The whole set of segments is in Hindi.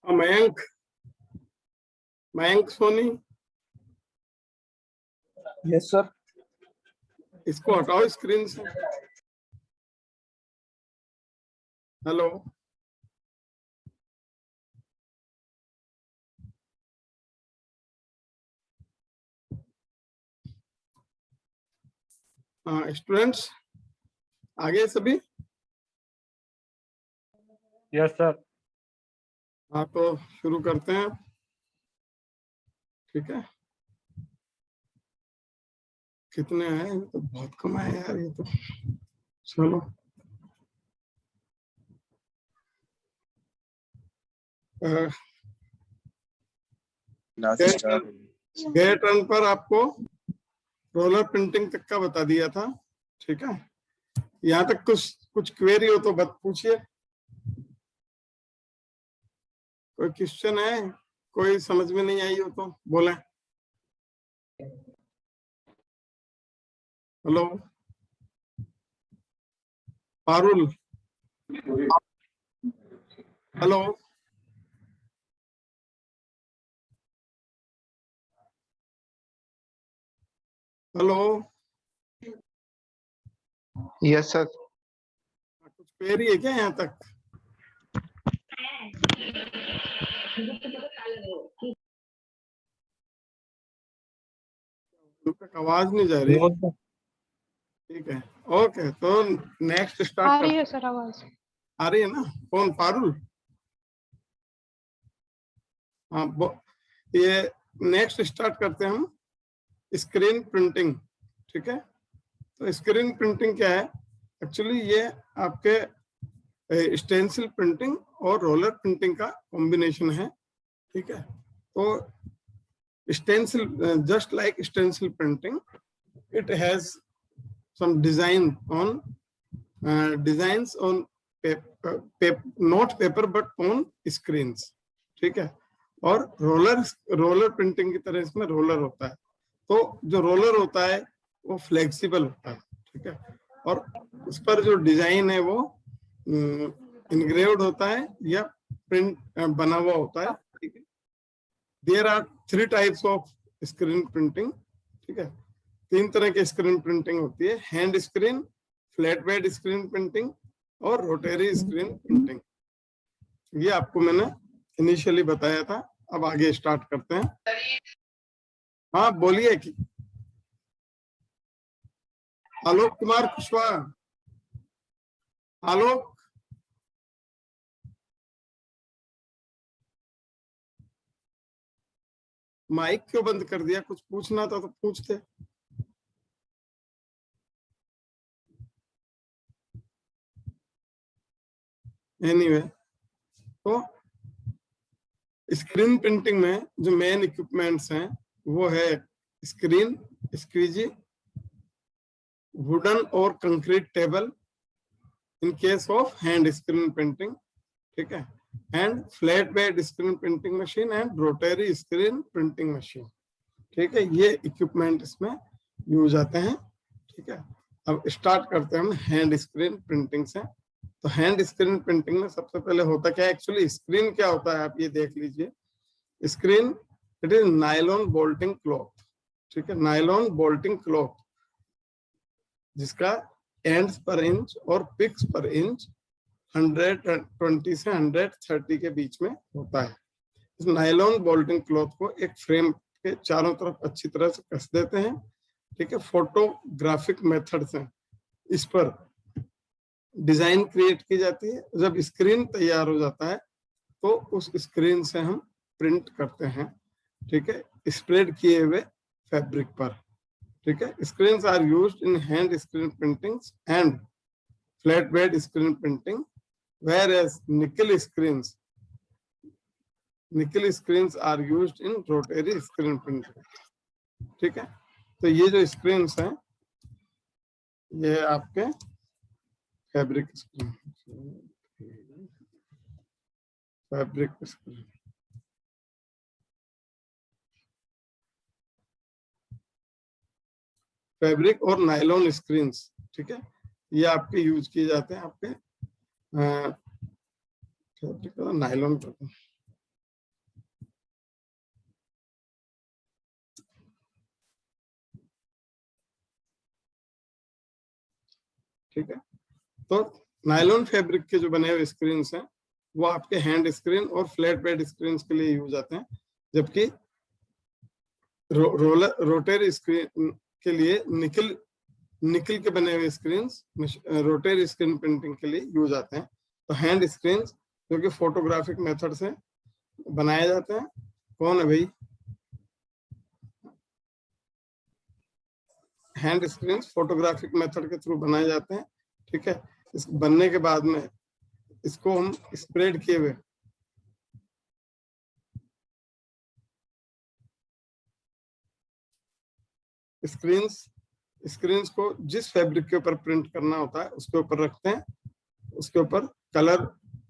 Mayank, Mayank Soni, yes sir. इसको हटाओ स्क्रीन से। हेलो, हाँ स्टूडेंट्स आगे सभी। Yes sir. हाँ तो शुरू करते हैं, ठीक है। कितने आए? ये तो बहुत कम आए यार, ये तो। चलो गए टर्न पर आपको रोलर प्रिंटिंग तक का बता दिया था, ठीक है। यहाँ तक कुछ क्वेरी हो तो बत पूछिए। कोई क्वेश्चन है, कोई समझ में नहीं आई हो तो बोले। Hello Parul, hello. Hello, yes sir. कुछ क्वेरी है क्या यहाँ तक? आवाज नहीं जा रही। ठीक है, ओके। तो नेक्स्ट स्टार्ट आ रही है सर आवाज। आ रही है ना? कौन? पारुल? हाँ ये नेक्स्ट स्टार्ट करते हैं हम, स्क्रीन प्रिंटिंग, ठीक है। तो स्क्रीन प्रिंटिंग क्या है? एक्चुअली ये आपके स्टेंसिल प्रिंटिंग और रोलर प्रिंटिंग का कॉम्बिनेशन है, ठीक है। तो stencil, just like stencil printing, it has some designs on not paper but on screens, ठीक है। और रोलर प्रिंटिंग की तरह इसमें रोलर होता है। तो जो रोलर होता है वो फ्लेक्सिबल होता है, ठीक है। और उस पर जो डिजाइन है वो इनग्रेव्ड होता है या प्रिंट बना हुआ होता है, ठीक है। There are 3 types of screen printing, ठीक है। 3 तरह की स्क्रीन प्रिंटिंग होती है: hand screen, flat bed screen printing और रोटरी स्क्रीन प्रिंटिंग। ये आपको मैंने इनिशियली बताया था। अब आगे स्टार्ट करते हैं। हाँ बोलिए कि आलोक कुमार कुशवाहा। आलोक, माइक क्यों बंद कर दिया? कुछ पूछना था तो पूछते। एनीवे, तो स्क्रीन प्रिंटिंग में जो मेन इक्विपमेंट्स हैं वो है स्क्रीन, स्क्वीजी, वुडन और concrete table in case of hand screen printing, ठीक है। And flat bed screen printing machine and rotary screen printing machine, ठीक है। ये इक्विपमेंट इसमें यूज आते हैं, ठीक है। अब स्टार्ट करते हैं हम हैंड स्क्रीन प्रिंटिंग से। तो हैंड स्क्रीन प्रिंटिंग में सबसे पहले होता क्या है? एक्चुअली स्क्रीन क्या होता है आप ये देख लीजिए। Screen, it is nylon bolting cloth, ठीक है। नायलॉन बोल्टिंग क्लॉथ जिसका एंड्स पर इंच और पिक्स पर इंच 120 से 130 के बीच में होता है। इस नायलॉन बोल्टिंग क्लॉथ को एक फ्रेम के चारों तरफ अच्छी तरह से कस देते हैं, ठीक है। फोटोग्राफिक मेथड से इस पर डिजाइन क्रिएट की जाती है। जब स्क्रीन तैयार हो जाता है तो उस स्क्रीन से हम प्रिंट करते हैं, ठीक है, स्प्रेड किए हुए फैब्रिक पर, ठीक है। Screens are used in hand screen printings and flat bed screen printing, whereas nickel screens are used in rotary screen printing, ठीक है। तो ये जो स्क्रीन्स हैं ये आपके फैब्रिक स्क्रीन, फैब्रिक और नायलॉन स्क्रीन्स, ठीक है। ये आपके यूज किए जाते हैं आपके नायलॉन का, ठीक है। तो नायलॉन फैब्रिक के जो बने हुए स्क्रीन हैं वो आपके हैंड स्क्रीन और फ्लैट बेड स्क्रीन के लिए यूज आते हैं, जबकि रोटरी स्क्रीन के लिए निकल के बने हुए स्क्रीन रोटरी स्क्रीन प्रिंटिंग के लिए यूज आते हैं। तो हैंड स्क्रीन जो कि फोटोग्राफिक मेथड से बनाए जाते हैं, कौन है भाई? हैंड स्क्रीन फोटोग्राफिक मेथड के थ्रू बनाए जाते हैं, ठीक है। इस बनने के बाद में इसको हम स्प्रेड किए हुए स्क्रीन्स को जिस फैब्रिक के ऊपर प्रिंट करना होता है उसके ऊपर रखते हैं, उसके ऊपर कलर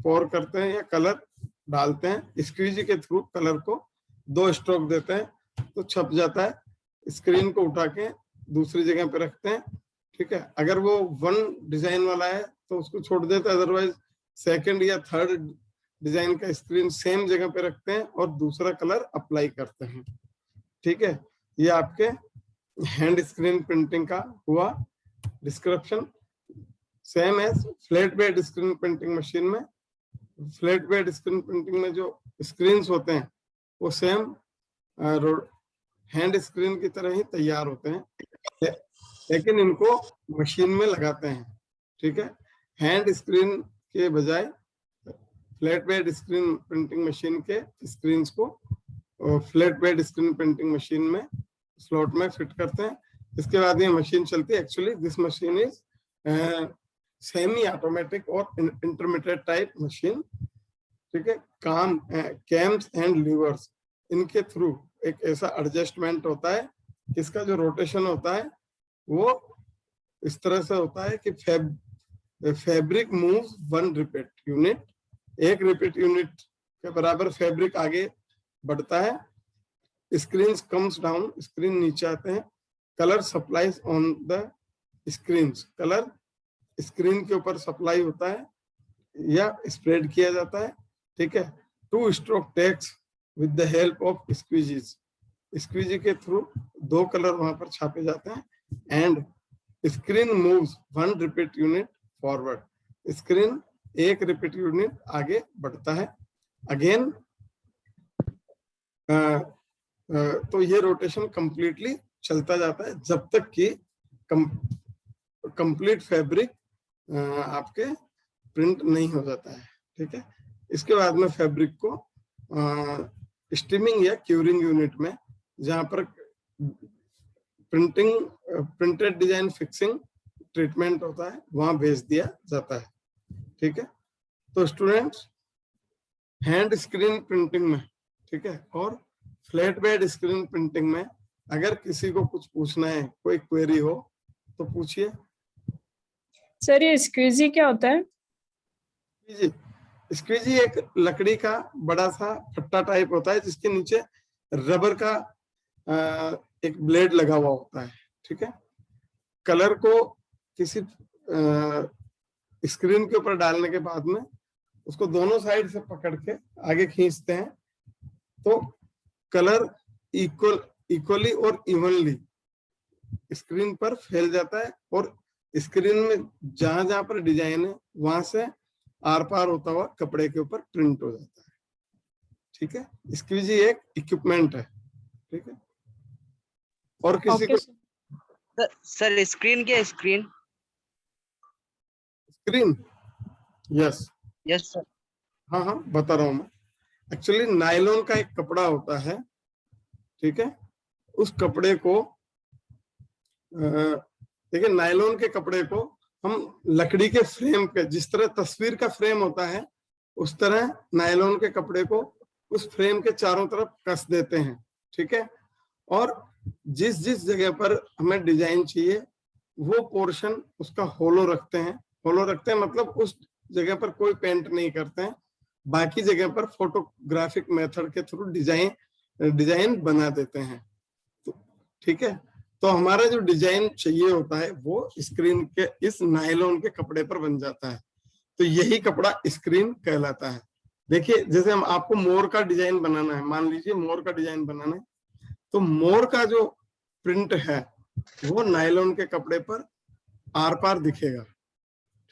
पोर करते हैं या कलर डालते हैं, स्क्वीजी के थ्रू कलर को 2 स्ट्रोक देते हैं तो छप जाता है। स्क्रीन को उठा के दूसरी जगह पे रखते हैं, ठीक है। अगर वो 1 डिजाइन वाला है तो उसको छोड़ देते हैं, अदरवाइज सेकंड या थर्ड डिजाइन का स्क्रीन सेम जगह पे रखते हैं और दूसरा कलर अप्लाई करते हैं, ठीक है। ये आपके हैंड स्क्रीन प्रिंटिंग का हुआ description. Same as flat bed screen printing machine में, फ्लैट बेड स्क्रीन प्रिंटिंग में जो स्क्रीन्स होते हैं वो सेम हैंड स्क्रीन की तरह ही तैयार होते हैं, लेकिन इनको मशीन में लगाते हैं, ठीक है। हैंड स्क्रीन के बजाय flat bed screen printing machine के स्क्रीन्स को flat bed screen printing machine में स्लॉट में फिट करते हैं। इसके बाद ये मशीन चलती है। Actually this machine is semi automatic और इंटरमीडिएट टाइप मशीन, ठीक है। कैम्स एंड लीवर्स, इनके थ्रू एक ऐसा एडजस्टमेंट होता है, इसका जो रोटेशन होता है वो इस तरह से होता है कि fabric moves 1 repeat unit, 1 repeat unit के बराबर फैब्रिक आगे बढ़ता है। स्क्रीन कम्स डाउन, स्क्रीन नीचे आते हैं। Colour supplies on the screen, colour screen के ऊपर सप्लाई होता है या स्प्रेड किया जाता है, ठीक है। 2 stroke takes with the help of squeegees, squeegee के थ्रू 2 कलर वहां पर छापे जाते हैं। And screen moves 1 repeat unit forward, screen 1 repeat unit आगे बढ़ता है। अगेन तो ये रोटेशन कंप्लीटली चलता जाता है जब तक कि कंप्लीट फैब्रिक आपके प्रिंट नहीं हो जाता है, ठीक है। इसके बाद में फैब्रिक को स्टीमिंग या क्यूरिंग यूनिट में, जहां पर प्रिंटेड डिजाइन फिक्सिंग ट्रीटमेंट होता है, वहां भेज दिया जाता है, ठीक है। तो स्टूडेंट्स, हैंड स्क्रीन प्रिंटिंग में, ठीक है, और फ्लैट बेड स्क्रीन प्रिंटिंग में अगर किसी को कुछ पूछना है, कोई क्वेरी हो तो पूछिए। सर ये स्क्वीजी क्या होता है? जी, स्क्वीजी एक लकड़ी का बड़ा सा फट्टा टाइप होता है जिसके नीचे रबर का एक ब्लेड लगा हुआ होता है, ठीक है। कलर को किसी स्क्रीन के ऊपर डालने के बाद में उसको दोनों साइड से पकड़ के आगे खींचते हैं तो कलर इक्वली और इवनली स्क्रीन पर फैल जाता है और स्क्रीन में जहां जहां पर डिजाइन है वहां से आर पार होता हुआ कपड़े के ऊपर प्रिंट हो जाता है, ठीक है। स्क्वीजी एक इक्विपमेंट है, ठीक है। और किसी को सर स्क्रीन क्या? Screen yes yes sir. हाँ हाँ बता रहा हूँ मैं। एक्चुअली नायलॉन का एक कपड़ा होता है, ठीक है। उस कपड़े को देखिए, नायलॉन के कपड़े को हम लकड़ी के फ्रेम पे, जिस तरह तस्वीर का फ्रेम होता है उस तरह नायलॉन के कपड़े को उस फ्रेम के चारों तरफ कस देते हैं, ठीक है। और जिस जिस जगह पर हमें डिजाइन चाहिए वो पोर्शन उसका होलो रखते हैं। होलो रखते हैं मतलब उस जगह पर कोई पेंट नहीं करते हैं, बाकी जगह पर फोटोग्राफिक मेथड के थ्रू डिजाइन बना देते हैं, तो ठीक है। तो हमारा जो डिजाइन चाहिए होता है वो स्क्रीन के इस नायलॉन के कपड़े पर बन जाता है। तो यही कपड़ा स्क्रीन कहलाता है। देखिए जैसे हम आपको मोर का डिजाइन बनाना है, मान लीजिए मोर का डिजाइन बनाना है, तो मोर का जो प्रिंट है वो नायलॉन के कपड़े पर आर पार दिखेगा,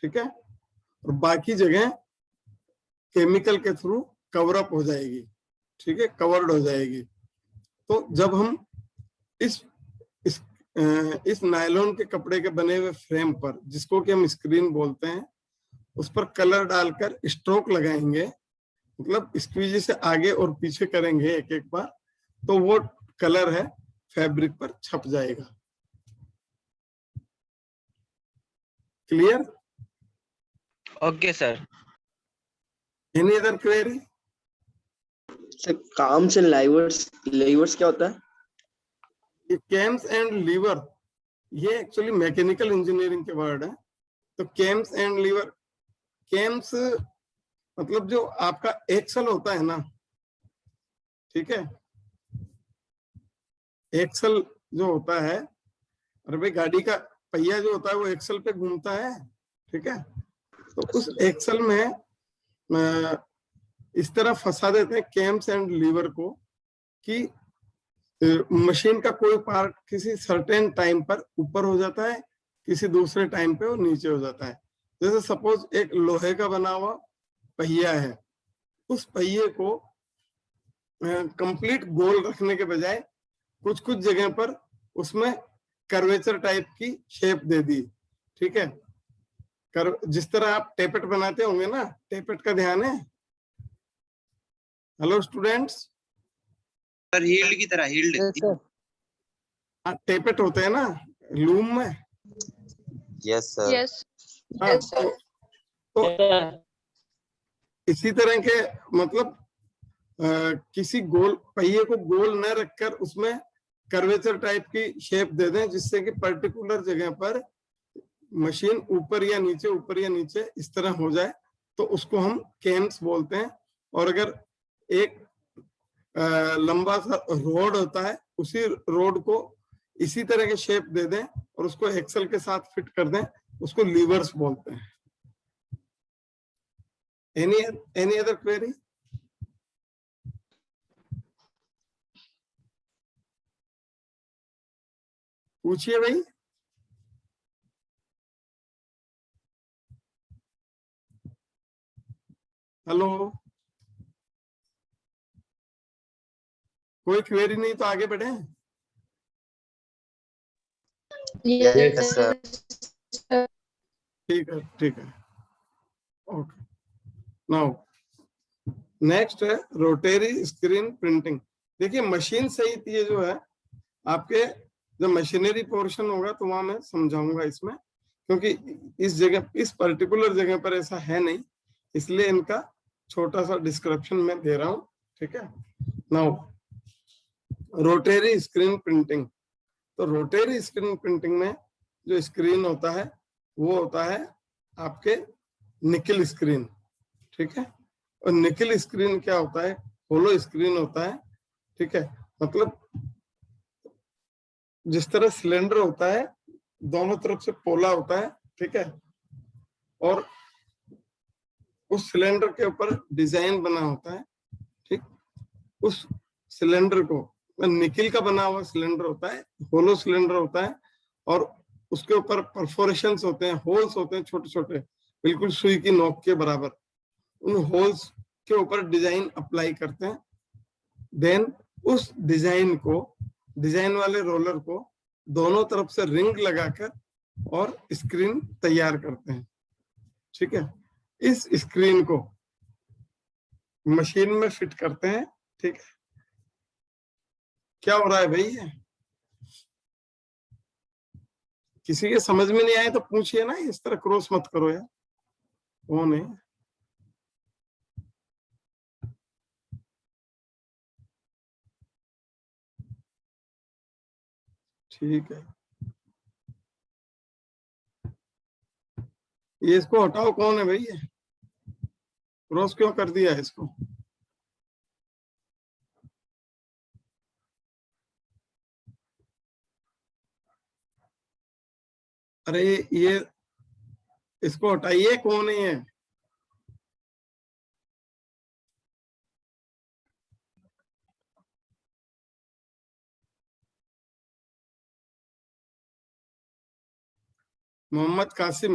ठीक है, और बाकी जगह केमिकल के थ्रू कवर अप हो जाएगी, ठीक है, कवर्ड हो जाएगी। तो जब हम इस इस नायलॉन के कपड़े के बने हुए फ्रेम पर, जिसको कि हम स्क्रीन बोलते हैं, उस पर कलर डालकर स्ट्रोक लगाएंगे, मतलब स्क्वीजी से आगे और पीछे करेंगे एक एक बार, तो वो कलर है फैब्रिक पर छप जाएगा। Clear? Okay sir. Any other query? Sir calms and levers क्या होता है? ये कैम्स एंड लीवर, ये एक्चुअली मैकेनिकल इंजीनियरिंग के वर्ड है। तो कैम्स एंड लीवर, कैम्स मतलब जो आपका एक्सल होता है ना, ठीक है, एक्सल जो होता है, अरे भाई गाड़ी का पहिया जो होता है वो एक्सल पे घूमता है, ठीक है, तो उस एक्सल में इस तरह फंसा देते हैं कैम्स एंड लीवर को कि मशीन का कोई पार्ट किसी सर्टेन टाइम पर ऊपर हो जाता है, किसी दूसरे टाइम पे वो नीचे हो जाता है। जैसे सपोज एक लोहे का बना हुआ पहिया है, उस पहिए को कंप्लीट गोल रखने के बजाय कुछ कुछ जगह पर उसमें कर्वेचर टाइप की शेप दे दी, ठीक है, जिस तरह आप टेपेट बनाते होंगे ना, टेपेट का ध्यान है? हेलो स्टूडेंट्स, सर हील्ड की तरह, हील्ड। Yes sir. टेपेट होते हैं ना लूम में। Yes sir. यस हाँ, तो इसी तरह के मतलब किसी गोल पहिए को गोल न रखकर उसमें कर्वेचर टाइप की शेप दे दें, जिससे कि पर्टिकुलर जगह पर मशीन ऊपर या नीचे इस तरह हो जाए, तो उसको हम कैम्स बोलते हैं। और अगर एक लंबा सा रोड होता है, उसी रोड को इसी तरह के शेप दे दें और उसको एक्सल के साथ फिट कर दें, उसको लीवर्स बोलते हैं। Any other query? पूछिए भाई। हेलो, कोई क्वेरी नहीं तो आगे बढ़े। Yes sir. ठीक है, ठीक है, ओके। नाउ नेक्स्ट है रोटरी स्क्रीन प्रिंटिंग। देखिए मशीन सहित ये जो है आपके जब मशीनरी पोर्शन होगा तो वहां मैं समझाऊंगा इसमें, क्योंकि इस जगह इस पर्टिकुलर जगह पर ऐसा है नहीं, इसलिए इनका छोटा सा डिस्क्रिप्शन मैं दे रहा हूं, ठीक है। Now rotary screen printing. तो रोटरी स्क्रीन प्रिंटिंग में जो स्क्रीन होता है वो होता है आपके निकल स्क्रीन, ठीक है। और निकल स्क्रीन क्या होता है? होलो स्क्रीन होता है, ठीक है, मतलब जिस तरह सिलेंडर होता है दोनों तरफ से पोला होता है, ठीक है, और उस सिलेंडर के ऊपर डिजाइन बना होता है, ठीक, उस सिलेंडर को निकिल का बना हुआ सिलेंडर होता है, होलो सिलेंडर होता है, और उसके ऊपर परफोरेशंस होते हैं, होल्स होते हैं छोटे छोटे, बिल्कुल सुई की नोक के बराबर। उन होल्स के ऊपर डिजाइन अप्लाई करते हैं, देन उस डिजाइन को, डिजाइन वाले रोलर को दोनों तरफ से रिंग लगाकर और स्क्रीन तैयार करते हैं, ठीक है। इस स्क्रीन को मशीन में फिट करते हैं, ठीक है। क्या हो रहा है भाई? ये किसी के समझ में नहीं आए तो पूछिए ना, इस तरह क्रॉस मत करो यार, वो नहीं। ठीक है, ये इसको हटाओ, कौन है भाई ये? क्रॉस क्यों कर दिया है इसको? अरे ये इसको हटाइए, कौन है ये? मोहम्मद कासिम